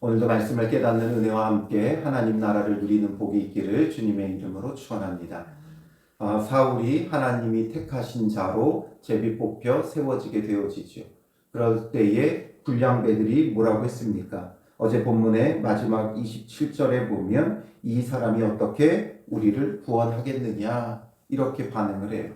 오늘도 말씀을 깨닫는 은혜와 함께 하나님 나라를 누리는 복이 있기를 주님의 이름으로 축원합니다. 사울이 하나님이 택하신 자로 제비 뽑혀 세워지게 되어지죠. 그럴 때에 불량배들이 뭐라고 했습니까? 어제 본문의 마지막 27절에 보면 이 사람이 어떻게 우리를 구원하겠느냐 이렇게 반응을 해요.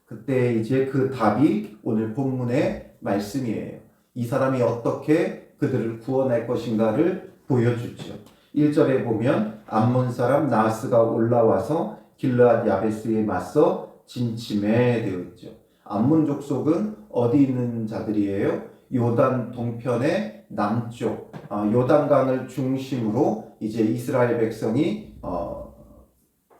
그때 이제 그 답이 오늘 본문의 말씀이에요. 이 사람이 어떻게 그들을 구원할 것인가를 보여주죠. 1절에 보면 암몬 사람 나하스가 올라와서 길르앗 야베스에 맞서 진침해 되어 있죠. 암몬 족속은 어디 있는 자들이에요? 요단 동편의 남쪽, 요단강을 중심으로 이제 이스라엘 백성이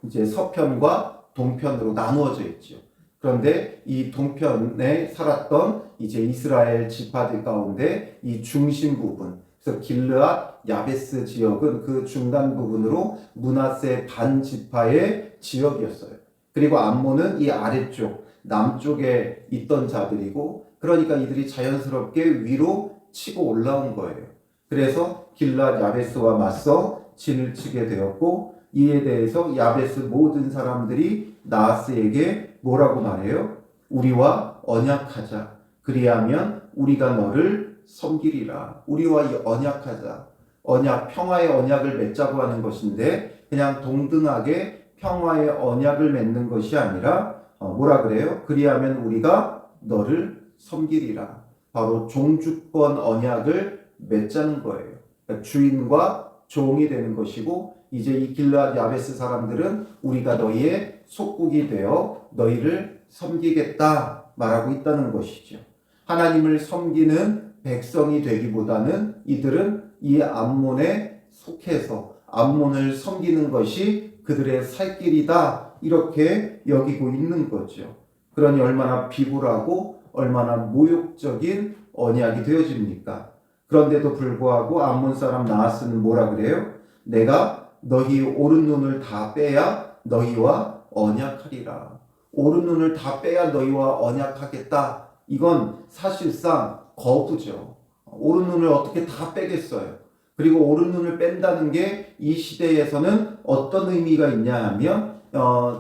이제 서편과 동편으로 나누어져 있죠. 그런데 이 동편에 살았던 이제 이스라엘 지파들 가운데 이 중심 부분, 그래서 길르앗 야베스 지역은 그 중간 부분으로 므낫세 반 지파의 지역이었어요. 그리고 암몬은 이 아래쪽 남쪽에 있던 자들이고, 그러니까 이들이 자연스럽게 위로 치고 올라온 거예요. 그래서 길르앗 야베스와 맞서 진을 치게 되었고, 이에 대해서 야베스 모든 사람들이 나하스에게 뭐라고 말해요? 우리와 언약하자. 그리하면 우리가 너를 섬기리라. 우리와 언약하자. 언약, 평화의 언약을 맺자고 하는 것인데 그냥 동등하게 평화의 언약을 맺는 것이 아니라 뭐라 그래요? 그리하면 우리가 너를 섬기리라. 바로 종주권 언약을 맺자는 거예요. 그러니까 주인과 종이 되는 것이고, 이제 이 길르앗 야베스 사람들은 우리가 너희의 속국이 되어 너희를 섬기겠다 말하고 있다는 것이죠. 하나님을 섬기는 백성이 되기보다는 이들은 이 암몬에 속해서 암몬을 섬기는 것이 그들의 살 길이다 이렇게 여기고 있는 거죠. 그러니 얼마나 비굴하고 얼마나 모욕적인 언약이 되어집니까? 그런데도 불구하고 암몬 사람 나하스는 뭐라 그래요? 내가 너희 오른 눈을 다 빼야 너희와 언약하리라. 오른 눈을 다 빼야 너희와 언약하겠다. 이건 사실상 거부죠. 오른 눈을 어떻게 다 빼겠어요? 그리고 오른 눈을 뺀다는 게 이 시대에서는 어떤 의미가 있냐 하면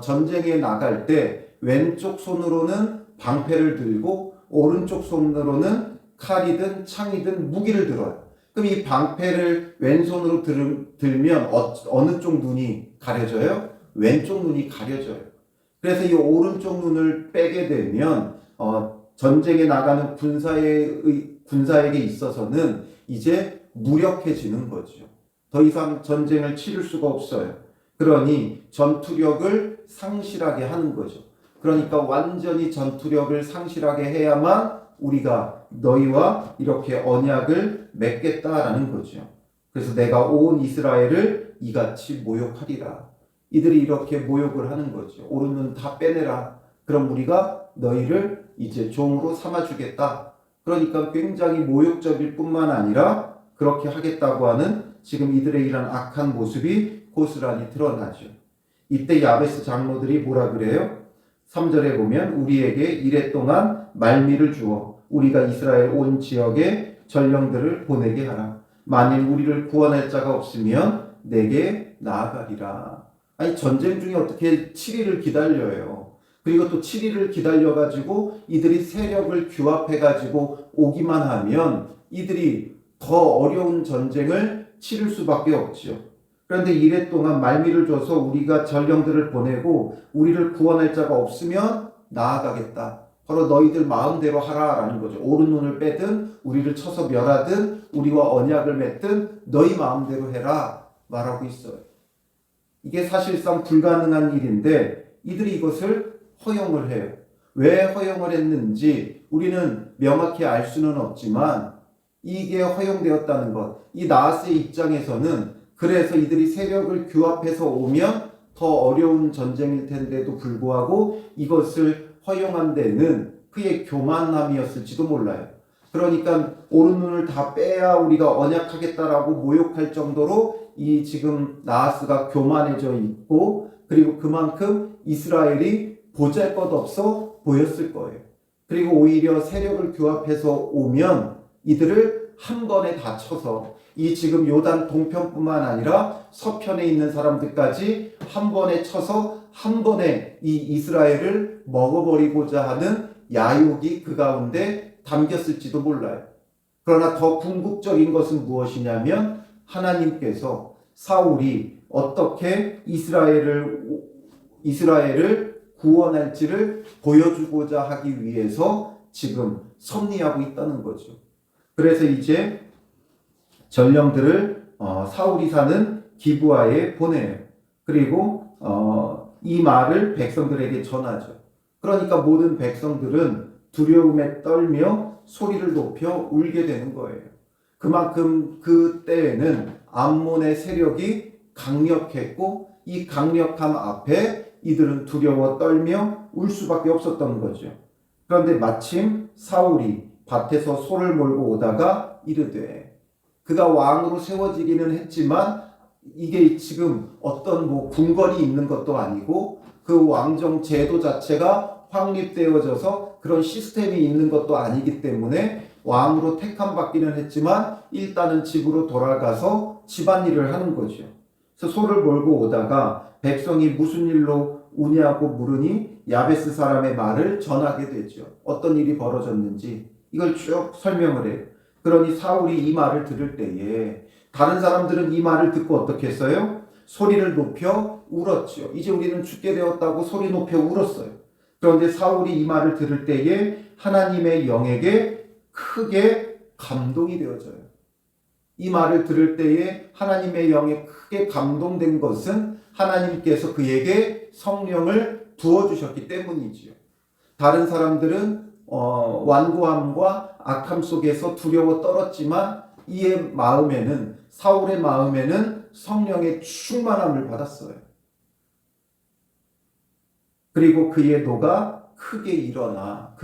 전쟁에 나갈 때 왼쪽 손으로는 방패를 들고 오른쪽 손으로는 칼이든 창이든 무기를 들어요. 그럼 이 방패를 왼손으로 들면 어느 쪽 눈이 가려져요? 왼쪽 눈이 가려져요. 그래서 이 오른쪽 눈을 빼게 되면 전쟁에 나가는 군사에게 있어서는 이제 무력해지는 거죠. 더 이상 전쟁을 치를 수가 없어요. 그러니 전투력을 상실하게 하는 거죠. 그러니까 완전히 전투력을 상실하게 해야만 우리가 너희와 이렇게 언약을 맺겠다라는 거죠. 그래서 내가 온 이스라엘을 이같이 모욕하리라. 이들이 이렇게 모욕을 하는 거죠. 오른 눈 다 빼내라. 그럼 우리가 너희를 이제 종으로 삼아주겠다. 그러니까 굉장히 모욕적일 뿐만 아니라 그렇게 하겠다고 하는 지금 이들의 이런 악한 모습이 고스란히 드러나죠. 이때 야베스 장로들이 뭐라 그래요? 3절에 보면 우리에게 이래 동안 말미를 주어 우리가 이스라엘 온 지역에 전령들을 보내게 하라. 만일 우리를 구원할 자가 없으면 내게 나아가리라. 아니 전쟁 중에 어떻게 7일을 기다려요. 그리고 또 7일을 기다려가지고 이들이 세력을 규합해가지고 오기만 하면 이들이 더 어려운 전쟁을 치를 수밖에 없죠. 그런데 이래 동안 말미를 줘서 우리가 전령들을 보내고 우리를 구원할 자가 없으면 나아가겠다. 바로 너희들 마음대로 하라라는 거죠. 오른 눈을 빼든 우리를 쳐서 멸하든 우리와 언약을 맺든 너희 마음대로 해라 말하고 있어요. 이게 사실상 불가능한 일인데 이들이 이것을 허용을 해요. 왜 허용을 했는지 우리는 명확히 알 수는 없지만 이게 허용되었다는 것, 이 나하스의 입장에서는 그래서 이들이 세력을 규합해서 오면 더 어려운 전쟁일 텐데도 불구하고 이것을 허용한 데는 그의 교만함이었을지도 몰라요. 그러니까 오른 눈을 다 빼야 우리가 언약하겠다라고 모욕할 정도로 이 지금 나하스가 교만해져 있고, 그리고 그만큼 이스라엘이 보잘것없어 보였을 거예요. 그리고 오히려 세력을 규합해서 오면 이들을 한 번에 다 쳐서 이 지금 요단 동편뿐만 아니라 서편에 있는 사람들까지 한 번에 쳐서 한 번에 이 이스라엘을 먹어버리고자 하는 야욕이 그 가운데 담겼을지도 몰라요. 그러나 더 궁극적인 것은 무엇이냐면 하나님께서 사울이 어떻게 이스라엘을 구원할지를 보여주고자 하기 위해서 지금 섭리하고 있다는 거죠. 그래서 이제 전령들을 사울이 사는 기브아에 보내요. 그리고 이 말을 백성들에게 전하죠. 그러니까 모든 백성들은 두려움에 떨며 소리를 높여 울게 되는 거예요. 그만큼 그때에는 암몬의 세력이 강력했고 이 강력함 앞에 이들은 두려워 떨며 울 수밖에 없었던 거죠. 그런데 마침 사울이 밭에서 소를 몰고 오다가 이르되, 그가 왕으로 세워지기는 했지만 이게 지금 어떤 궁궐이 있는 것도 아니고 그 왕정 제도 자체가 확립되어져서 그런 시스템이 있는 것도 아니기 때문에 왕으로 택함 받기는 했지만 일단은 집으로 돌아가서 집안일을 하는 거죠. 그래서 소를 몰고 오다가 백성이 무슨 일로 우냐고 물으니 야베스 사람의 말을 전하게 되죠. 어떤 일이 벌어졌는지 이걸 쭉 설명을 해요. 그러니 사울이 이 말을 들을 때에 다른 사람들은 이 말을 듣고 어떻게 했어요? 소리를 높여 울었죠. 이제 우리는 죽게 되었다고 소리 높여 울었어요. 그런데 사울이 이 말을 들을 때에 하나님의 영에게 크게 감동이 되어져요. 이 말을 들을 때에 하나님의 영에 크게 감동된 것은 하나님께서 그에게 성령을 부어주셨기 때문이지요. 다른 사람들은 완고함과 악함 속에서 두려워 떨었지만 이의 마음에는, 사울의 마음에는 성령의 충만함을 받았어요. 그리고 그의 노가 크게 일어났다.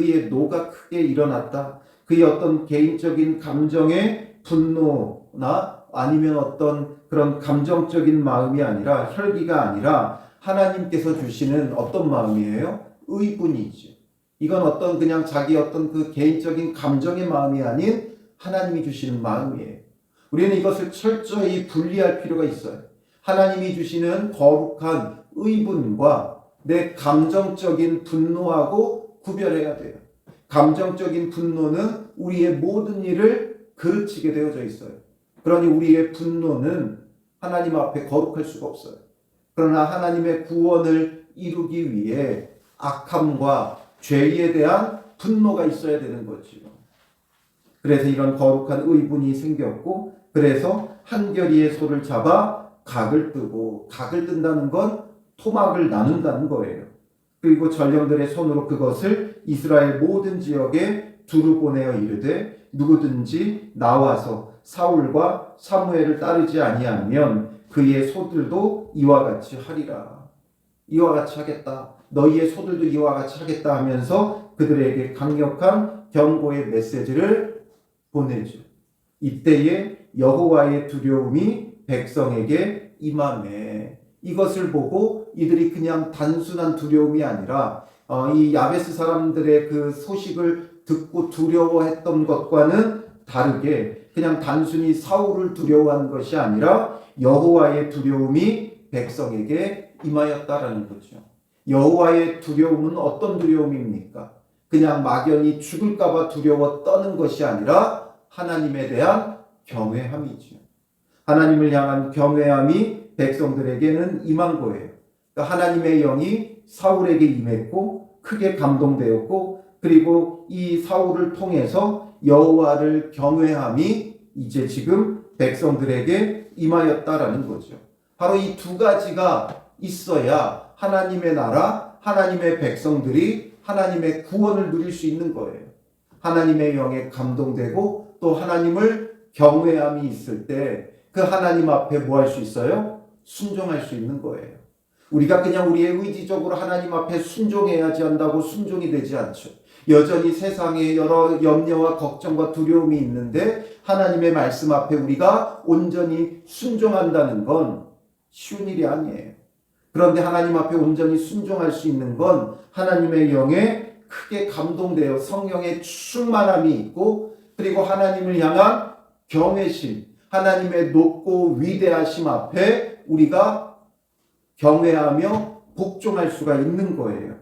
그의 어떤 개인적인 감정의 분노나 아니면 어떤 그런 감정적인 마음이 아니라, 혈기가 아니라 하나님께서 주시는 어떤 마음이에요? 의분이죠. 이건 어떤 그냥 자기 어떤 그 개인적인 감정의 마음이 아닌 하나님이 주시는 마음이에요. 우리는 이것을 철저히 분리할 필요가 있어요. 하나님이 주시는 거룩한 의분과 내 감정적인 분노하고 구별해야 돼요. 감정적인 분노는 우리의 모든 일을 그르치게 되어져 있어요. 그러니 우리의 분노는 하나님 앞에 거룩할 수가 없어요. 그러나 하나님의 구원을 이루기 위해 악함과 죄에 대한 분노가 있어야 되는 거지요. 그래서 이런 거룩한 의분이 생겼고, 그래서 한 겨리의 소를 잡아 각을 뜨고, 각을 뜬다는 건 토막을 나눈다는 거예요. 그리고 전령들의 손으로 그것을 이스라엘 모든 지역에 두루 보내어 이르되, 누구든지 나와서 사울과 사무엘을 따르지 아니하면 그의 소들도 이와 같이 하리라. 이와 같이 하겠다. 너희의 소들도 이와 같이 하겠다 하면서 그들에게 강력한 경고의 메시지를 보내죠. 이때에 여호와의 두려움이 백성에게 임하매, 이것을 보고 이들이 그냥 단순한 두려움이 아니라 이 야베스 사람들의 그 소식을 듣고 두려워했던 것과는 다르게 그냥 단순히 사울을 두려워한 것이 아니라 여호와의 두려움이 백성에게 임하였다라는 거죠. 여호와의 두려움은 어떤 두려움입니까? 그냥 막연히 죽을까 봐 두려워 떠는 것이 아니라 하나님에 대한 경외함이죠. 하나님을 향한 경외함이 백성들에게는 임한 거예요. 그러니까 하나님의 영이 사울에게 임했고 크게 감동되었고, 그리고 이 사울을 통해서 여호와를 경외함이 이제 지금 백성들에게 임하였다라는 거죠. 바로 이 두 가지가 있어야 하나님의 나라, 하나님의 백성들이 하나님의 구원을 누릴 수 있는 거예요. 하나님의 영에 감동되고 또 하나님을 경외함이 있을 때 그 하나님 앞에 뭐 할 수 있어요? 순종할 수 있는 거예요. 우리가 그냥 우리의 의지적으로 하나님 앞에 순종해야지 한다고 순종이 되지 않죠. 여전히 세상에 여러 염려와 걱정과 두려움이 있는데 하나님의 말씀 앞에 우리가 온전히 순종한다는 건 쉬운 일이 아니에요. 그런데 하나님 앞에 온전히 순종할 수 있는 건 하나님의 영에 크게 감동되어 성령의 충만함이 있고, 그리고 하나님을 향한 경외심, 하나님의 높고 위대하심 앞에 우리가 경외하며 복종할 수가 있는 거예요.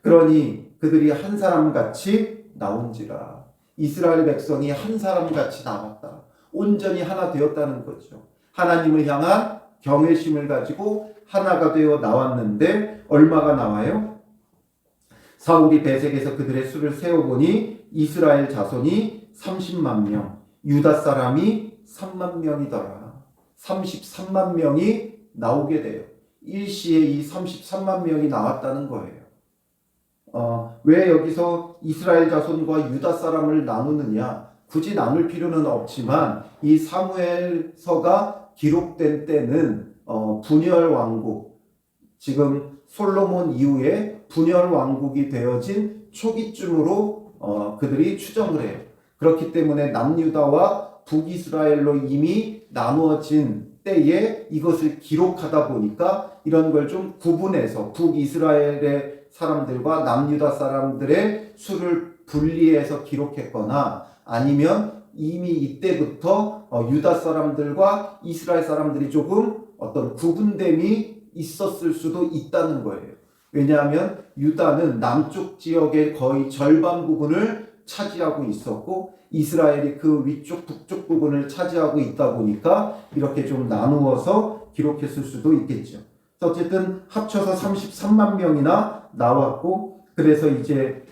그러니 그들이 한 사람같이 나온지라. 이스라엘 백성이 한 사람같이 나왔다. 온전히 하나 되었다는 거죠. 하나님을 향한 경외심을 가지고 하나가 되어 나왔는데 얼마가 나와요? 사울이 베색에서 그들의 수를 세어보니 이스라엘 자손이 30만 명, 유다 사람이 3만 명이더라. 33만 명이 나오게 돼요. 일시에 이 33만 명이 나왔다는 거예요. 왜 여기서 이스라엘 자손과 유다 사람을 나누느냐? 굳이 나눌 필요는 없지만 이 사무엘서가 기록된 때는 분열 왕국, 지금 솔로몬 이후에 분열 왕국이 되어진 초기쯤으로 그들이 추정을 해요. 그렇기 때문에 남유다와 북이스라엘로 이미 나누어진 때에 이것을 기록하다 보니까 이런 걸 좀 구분해서 북이스라엘의 사람들과 남유다 사람들의 수를 분리해서 기록했거나 아니면 이미 이때부터 유다 사람들과 이스라엘 사람들이 조금 어떤 구분됨이 있었을 수도 있다는 거예요. 왜냐하면 유다는 남쪽 지역의 거의 절반 부분을 차지하고 있었고 이스라엘이 그 위쪽 북쪽 부분을 차지하고 있다 보니까 이렇게 좀 나누어서 기록했을 수도 있겠죠. 어쨌든 합쳐서 33만 명이나 나왔고 그래서 이제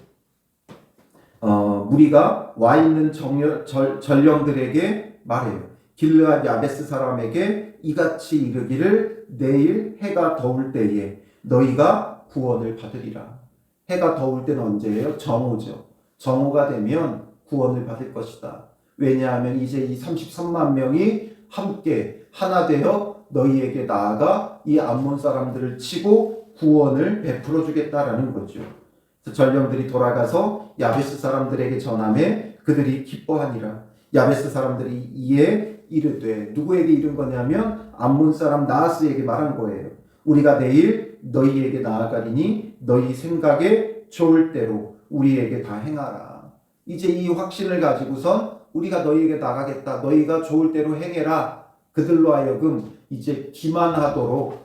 무리가 와 있는 전령들에게 말해요. 길르앗 야베스 사람에게 이같이 이르기를 내일 해가 더울 때에 너희가 구원을 받으리라. 해가 더울 때는 언제예요? 정오죠. 정오가 되면 구원을 받을 것이다. 왜냐하면 이제 이 33만 명이 함께 하나 되어 너희에게 나아가 이 암몬 사람들을 치고 구원을 베풀어 주겠다라는 거죠. 그래서 전령들이 돌아가서 야베스 사람들에게 전하매 그들이 기뻐하니라. 야베스 사람들이 이에 이르되, 누구에게 이른 거냐면 암몬 사람 나하스에게 말한 거예요. 우리가 내일 너희에게 나아가리니 너희 생각에 좋을 대로 우리에게 다 행하라. 이제 이 확신을 가지고선 우리가 너희에게 나가겠다. 너희가 좋을 대로 행해라. 그들로 하여금 이제 기만하도록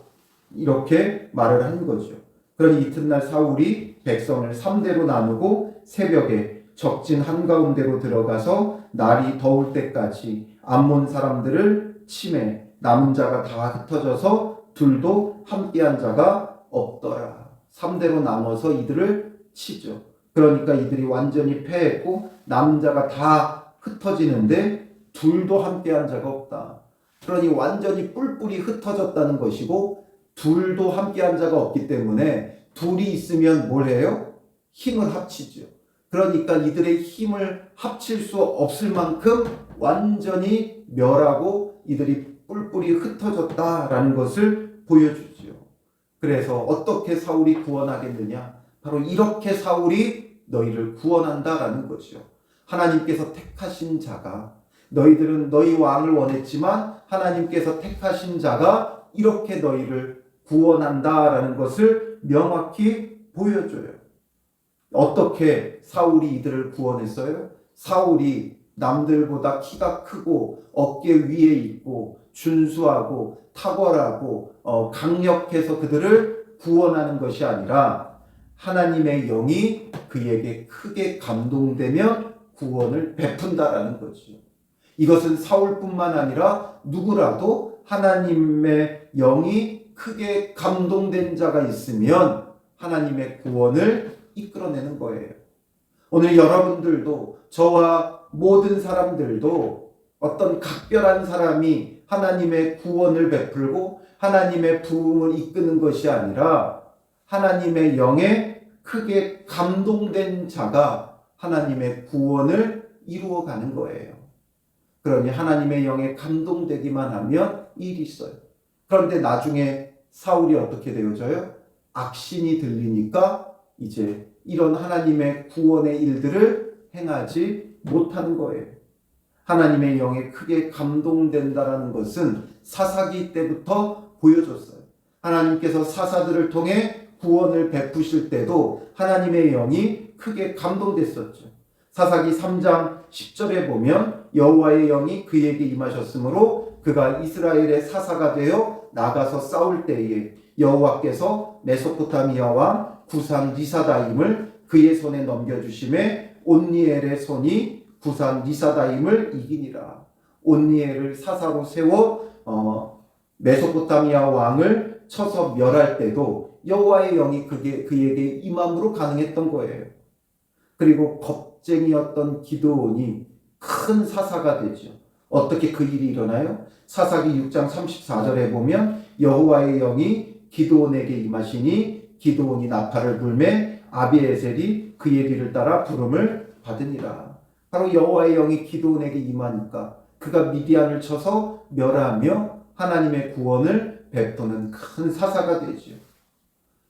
이렇게 말을 한 거죠. 그러니 이튿날 사울이 백성을 3대로 나누고 새벽에 적진 한가운데로 들어가서 날이 더울 때까지 암몬 사람들을 치매 남은 자가 다 흩어져서 둘도 함께한 자가 없더라. 3대로 나눠서 이들을 치죠. 그러니까 이들이 완전히 패했고 남은 자가 다 흩어지는데 둘도 함께한 자가 없다. 그러니 완전히 뿔뿔이 흩어졌다는 것이고 둘도 함께한 자가 없기 때문에 둘이 있으면 뭘 해요? 힘을 합치죠. 그러니까 이들의 힘을 합칠 수 없을 만큼 완전히 멸하고 이들이 뿔뿔이 흩어졌다라는 것을 보여주죠. 그래서 어떻게 사울이 구원하겠느냐? 바로 이렇게 사울이 너희를 구원한다라는 거죠. 하나님께서 택하신 자가, 너희들은 너희 왕을 원했지만 하나님께서 택하신 자가 이렇게 너희를 구원한다라는 것을 명확히 보여줘요. 어떻게 사울이 이들을 구원했어요? 사울이 남들보다 키가 크고 어깨 위에 있고 준수하고 탁월하고 강력해서 그들을 구원하는 것이 아니라 하나님의 영이 그에게 크게 감동되면 구원을 베푼다라는 거죠. 이것은 사울뿐만 아니라 누구라도 하나님의 영이 크게 감동된 자가 있으면 하나님의 구원을 이끌어내는 거예요. 오늘 여러분들도 저와 모든 사람들도 어떤 각별한 사람이 하나님의 구원을 베풀고 하나님의 부흥을 이끄는 것이 아니라 하나님의 영에 크게 감동된 자가 하나님의 구원을 이루어가는 거예요. 그러니 하나님의 영에 감동되기만 하면 일이 있어요. 그런데 나중에 사울이 어떻게 되어져요? 악신이 들리니까 이제 이런 하나님의 구원의 일들을 행하지 못하는 거예요. 하나님의 영에 크게 감동된다라는 것은 사사기 때부터 보여줬어요. 하나님께서 사사들을 통해 구원을 베푸실 때도 하나님의 영이 크게 감동됐었죠. 사사기 3장 10절에 보면 여호와의 영이 그에게 임하셨으므로 그가 이스라엘의 사사가 되어 나가서 싸울 때에 여호와께서 메소포타미아 왕 구산 리사다임을 그의 손에 넘겨주심에 온니엘의 손이 구산 리사다임을 이기니라. 온니엘을 사사로 세워 메소포타미아 왕을 쳐서 멸할 때도 여호와의 영이 그에게 임함으로 가능했던 거예요. 그리고 겁쟁이였던 기드온이 큰 사사가 되죠. 어떻게 그 일이 일어나요? 사사기 6장 34절에 보면 여호와의 영이 기드온에게 임하시니 기드온이 나팔을 불매 아비에셀이 그의 뒤를 따라 부름을 받으니라. 바로 여호와의 영이 기드온에게 임하니까 그가 미디안을 쳐서 멸하며 하나님의 구원을 베푸는 큰 사사가 되죠.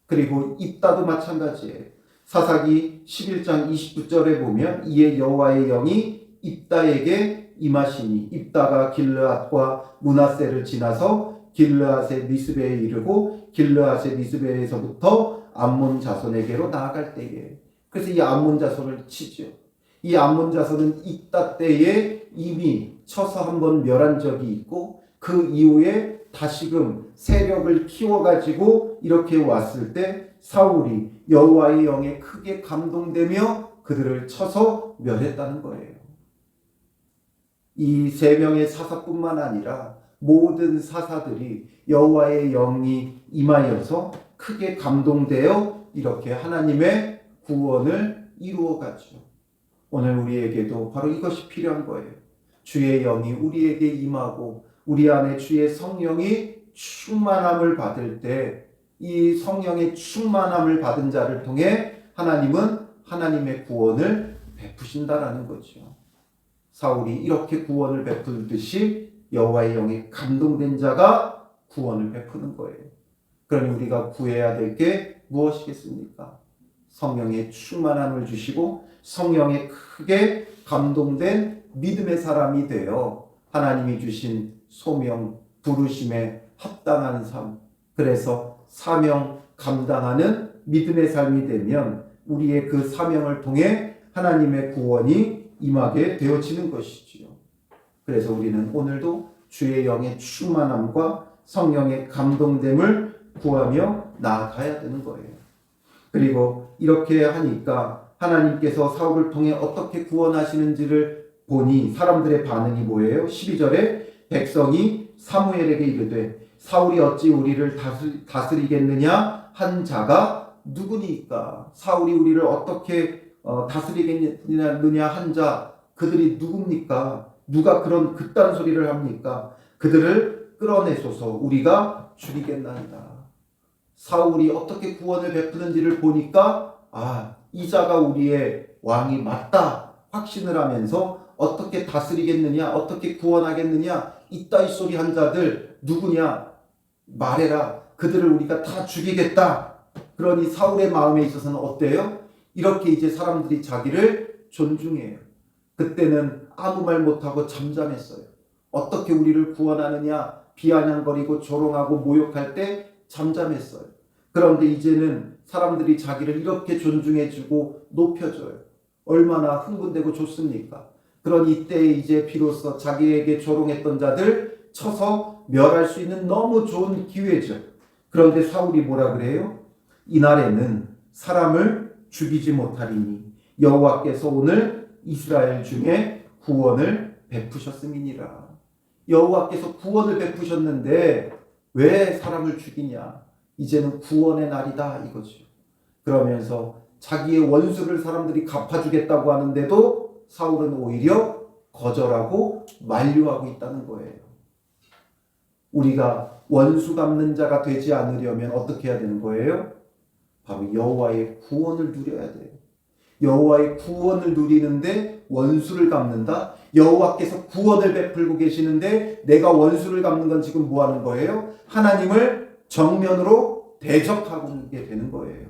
그리고 입다도 마찬가지예요. 사사기 11장 29절에 보면 이에 여호와의 영이 입다에게 임하시니 입다가 길르앗과 므낫세를 지나서 길르앗의 미스베에 이르고 길르앗의 미스베에서부터 암몬 자손에게로 나아갈 때에, 그래서 이 암몬 자손을 치죠. 이 암몬 자손은 입다 때에 이미 쳐서 한번 멸한 적이 있고 그 이후에 다시금 세력을 키워가지고 이렇게 왔을 때 사울이 여호와의 영에 크게 감동되며 그들을 쳐서 멸했다는 거예요. 이 세 명의 사사뿐만 아니라 모든 사사들이 여호와의 영이 임하여서 크게 감동되어 이렇게 하나님의 구원을 이루어가죠. 오늘 우리에게도 바로 이것이 필요한 거예요. 주의 영이 우리에게 임하고 우리 안에 주의 성령이 충만함을 받을 때 이 성령의 충만함을 받은 자를 통해 하나님은 하나님의 구원을 베푸신다라는 거죠. 사울이 이렇게 구원을 베풀듯이 여호와의 영에 감동된 자가 구원을 베푸는 거예요. 그러니 우리가 구해야 될 게 무엇이겠습니까? 성령의 충만함을 주시고 성령에 크게 감동된 믿음의 사람이 되어 하나님이 주신 소명, 부르심에 합당한 삶, 그래서 사명 감당하는 믿음의 삶이 되면 우리의 그 사명을 통해 하나님의 구원이 임하게 되어지는 것이지요. 그래서 우리는 오늘도 주의 영의 충만함과 성령의 감동됨을 구하며 나아가야 되는 거예요. 그리고 이렇게 하니까 하나님께서 사울을 통해 어떻게 구원하시는지를 보니 사람들의 반응이 뭐예요? 12절에 백성이 사무엘에게 이르되 사울이 어찌 우리를 다스리겠느냐 한 자가 누구니까? 사울이 우리를 어떻게 다스리겠느냐 한 자, 그들이 누굽니까? 누가 그런 그딴 소리를 합니까? 그들을 끌어내소서 우리가 죽이겠나이다. 사울이 어떻게 구원을 베푸는지를 보니까 이 자가 우리의 왕이 맞다 확신을 하면서 어떻게 다스리겠느냐, 어떻게 구원하겠느냐, 이따위 소리 한 자들 누구냐 말해라. 그들을 우리가 다 죽이겠다. 그러니 사울의 마음에 있어서는 어때요? 이렇게 이제 사람들이 자기를 존중해요. 그때는 아무 말 못하고 잠잠했어요. 어떻게 우리를 구원하느냐 비아냥거리고 조롱하고 모욕할 때 잠잠했어요. 그런데 이제는 사람들이 자기를 이렇게 존중해주고 높여줘요. 얼마나 흥분되고 좋습니까? 그런 이때에 이제 비로소 자기에게 조롱했던 자들 쳐서 멸할 수 있는 너무 좋은 기회죠. 그런데 사울이 뭐라 그래요? 이날에는 사람을 죽이지 못하리니 여호와께서 오늘 이스라엘 중에 구원을 베푸셨음이니라. 여호와께서 구원을 베푸셨는데 왜 사람을 죽이냐? 이제는 구원의 날이다 이거죠. 그러면서 자기의 원수를 사람들이 갚아주겠다고 하는데도 사울은 오히려 거절하고 만류하고 있다는 거예요. 우리가 원수 갚는 자가 되지 않으려면 어떻게 해야 되는 거예요? 바로 여호와의 구원을 누려야 돼요. 여호와의 구원을 누리는데 원수를 갚는다? 여호와께서 구원을 베풀고 계시는데 내가 원수를 갚는 건 지금 뭐 하는 거예요? 하나님을 정면으로 대적하고 있게 되는 거예요.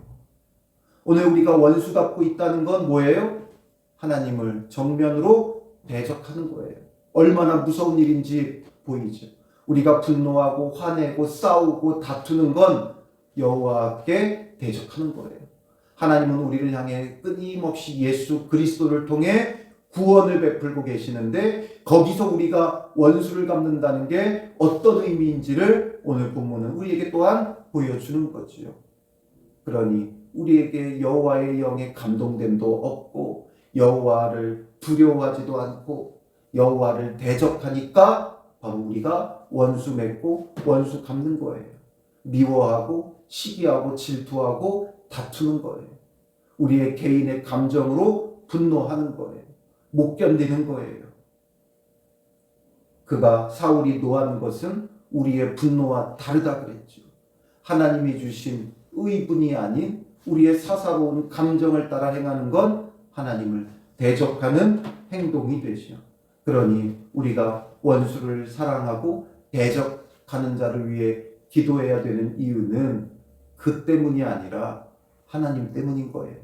오늘 우리가 원수 갚고 있다는 건 뭐예요? 하나님을 정면으로 대적하는 거예요. 얼마나 무서운 일인지 보이죠. 우리가 분노하고 화내고 싸우고 다투는 건 여호와께 대적하는 거예요. 하나님은 우리를 향해 끊임없이 예수 그리스도를 통해 구원을 베풀고 계시는데 거기서 우리가 원수를 갚는다는 게 어떤 의미인지를 오늘 본문은 우리에게 또한 보여주는 거지요. 그러니 우리에게 여호와의 영에 감동됨도 없고 여호와를 두려워하지도 않고 여호와를 대적하니까 바로 우리가 원수 맺고 원수 갚는 거예요. 미워하고 시기하고 질투하고 다투는 거예요. 우리의 개인의 감정으로 분노하는 거예요. 못 견디는 거예요. 그가 사울이 노한 것은 우리의 분노와 다르다 그랬죠. 하나님이 주신 의분이 아닌 우리의 사사로운 감정을 따라 행하는 건 하나님을 대적하는 행동이 되죠. 그러니 우리가 원수를 사랑하고 대적하는 자를 위해 기도해야 되는 이유는 그 때문이 아니라 하나님 때문인 거예요.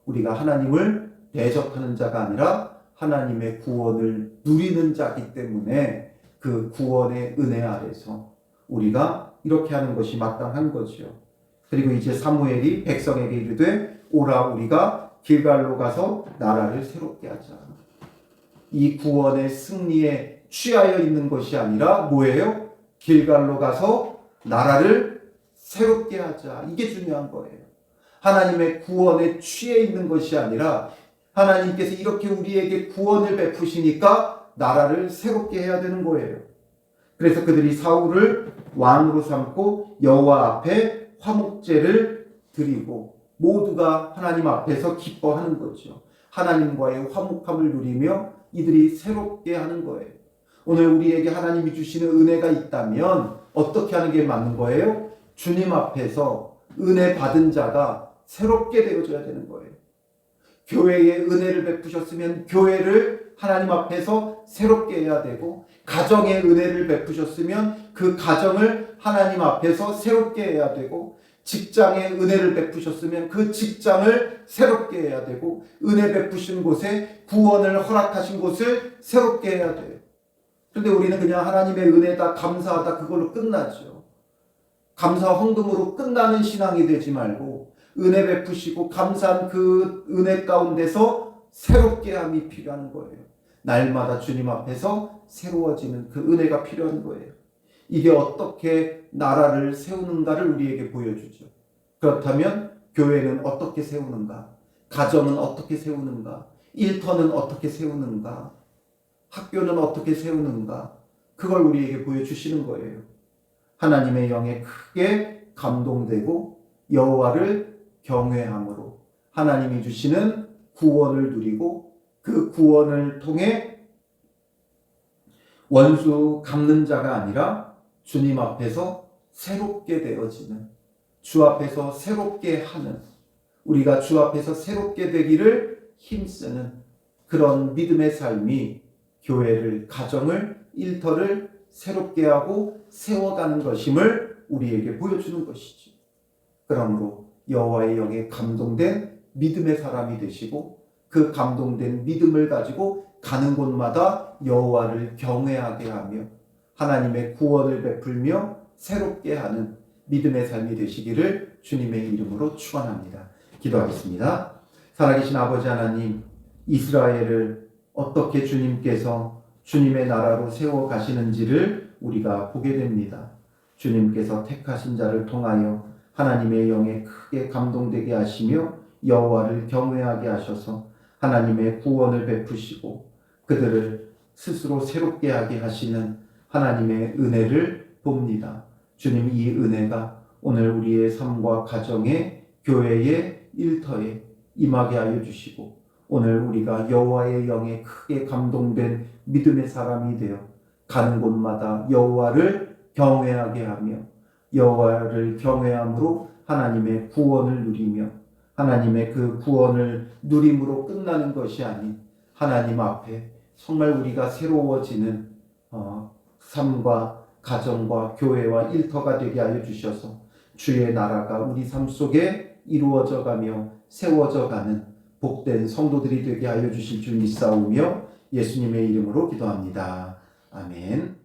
우리가 하나님을 대적하는 자가 아니라 하나님의 구원을 누리는 자이기 때문에 그 구원의 은혜 아래서 우리가 이렇게 하는 것이 마땅한 거죠. 그리고 이제 사무엘이 백성에게 이르되 오라 우리가 길갈로 가서 나라를 새롭게 하자. 이 구원의 승리에 취하여 있는 것이 아니라 뭐예요? 길갈로 가서 나라를 새롭게 하자. 이게 중요한 거예요. 하나님의 구원에 취해 있는 것이 아니라 하나님께서 이렇게 우리에게 구원을 베푸시니까 나라를 새롭게 해야 되는 거예요. 그래서 그들이 사울을 왕으로 삼고 여호와 앞에 화목제를 드리고 모두가 하나님 앞에서 기뻐하는 거죠. 하나님과의 화목함을 누리며 이들이 새롭게 하는 거예요. 오늘 우리에게 하나님이 주시는 은혜가 있다면 어떻게 하는 게 맞는 거예요? 주님 앞에서 은혜 받은 자가 새롭게 되어져야 되는 거예요. 교회에 은혜를 베푸셨으면 교회를 하나님 앞에서 새롭게 해야 되고, 가정에 은혜를 베푸셨으면 그 가정을 하나님 앞에서 새롭게 해야 되고, 직장에 은혜를 베푸셨으면 그 직장을 새롭게 해야 되고, 은혜 베푸신 곳에 구원을 허락하신 곳을 새롭게 해야 돼요. 그런데 우리는 그냥 하나님의 은혜다 감사하다 그걸로 끝나죠. 감사 헌금으로 끝나는 신앙이 되지 말고 은혜 베푸시고 감사한 그 은혜 가운데서 새롭게 함이 필요한 거예요. 날마다 주님 앞에서 새로워지는 그 은혜가 필요한 거예요. 이게 어떻게 나라를 세우는가를 우리에게 보여주죠. 그렇다면 교회는 어떻게 세우는가? 가정은 어떻게 세우는가? 일터는 어떻게 세우는가? 학교는 어떻게 세우는가? 그걸 우리에게 보여주시는 거예요. 하나님의 영에 크게 감동되고 여호와를 경외함으로 하나님이 주시는 구원을 누리고 그 구원을 통해 원수 갚는 자가 아니라 주님 앞에서 새롭게 되어지는, 주 앞에서 새롭게 하는, 우리가 주 앞에서 새롭게 되기를 힘쓰는 그런 믿음의 삶이 교회를, 가정을, 일터를 새롭게 하고 세워가는 것임을 우리에게 보여주는 것이죠. 그러므로 여호와의 영에 감동된 믿음의 사람이 되시고 그 감동된 믿음을 가지고 가는 곳마다 여호와를 경외하게 하며 하나님의 구원을 베풀며 새롭게 하는 믿음의 삶이 되시기를 주님의 이름으로 축원합니다. 기도하겠습니다. 살아계신 아버지 하나님, 이스라엘을 어떻게 주님께서 주님의 나라로 세워 가시는지를 우리가 보게 됩니다. 주님께서 택하신 자를 통하여 하나님의 영에 크게 감동되게 하시며 여호와를 경외하게 하셔서 하나님의 구원을 베푸시고 그들을 스스로 새롭게 하게 하시는 하나님의 은혜를 봅니다. 주님, 이 은혜가 오늘 우리의 삶과 가정에, 교회에, 일터에 임하게 하여 주시고 오늘 우리가 여호와의 영에 크게 감동된 믿음의 사람이 되어 가는 곳마다 여호와를 경외하게 하며 여호와를 경외함으로 하나님의 구원을 누리며 하나님의 그 구원을 누림으로 끝나는 것이 아닌 하나님 앞에 정말 우리가 새로워지는 삶과 가정과 교회와 일터가 되게 하여 주셔서 주의 나라가 우리 삶 속에 이루어져 가며 세워져 가는 복된 성도들이 되게 하여 주실 줄 믿사오며 예수님의 이름으로 기도합니다. 아멘.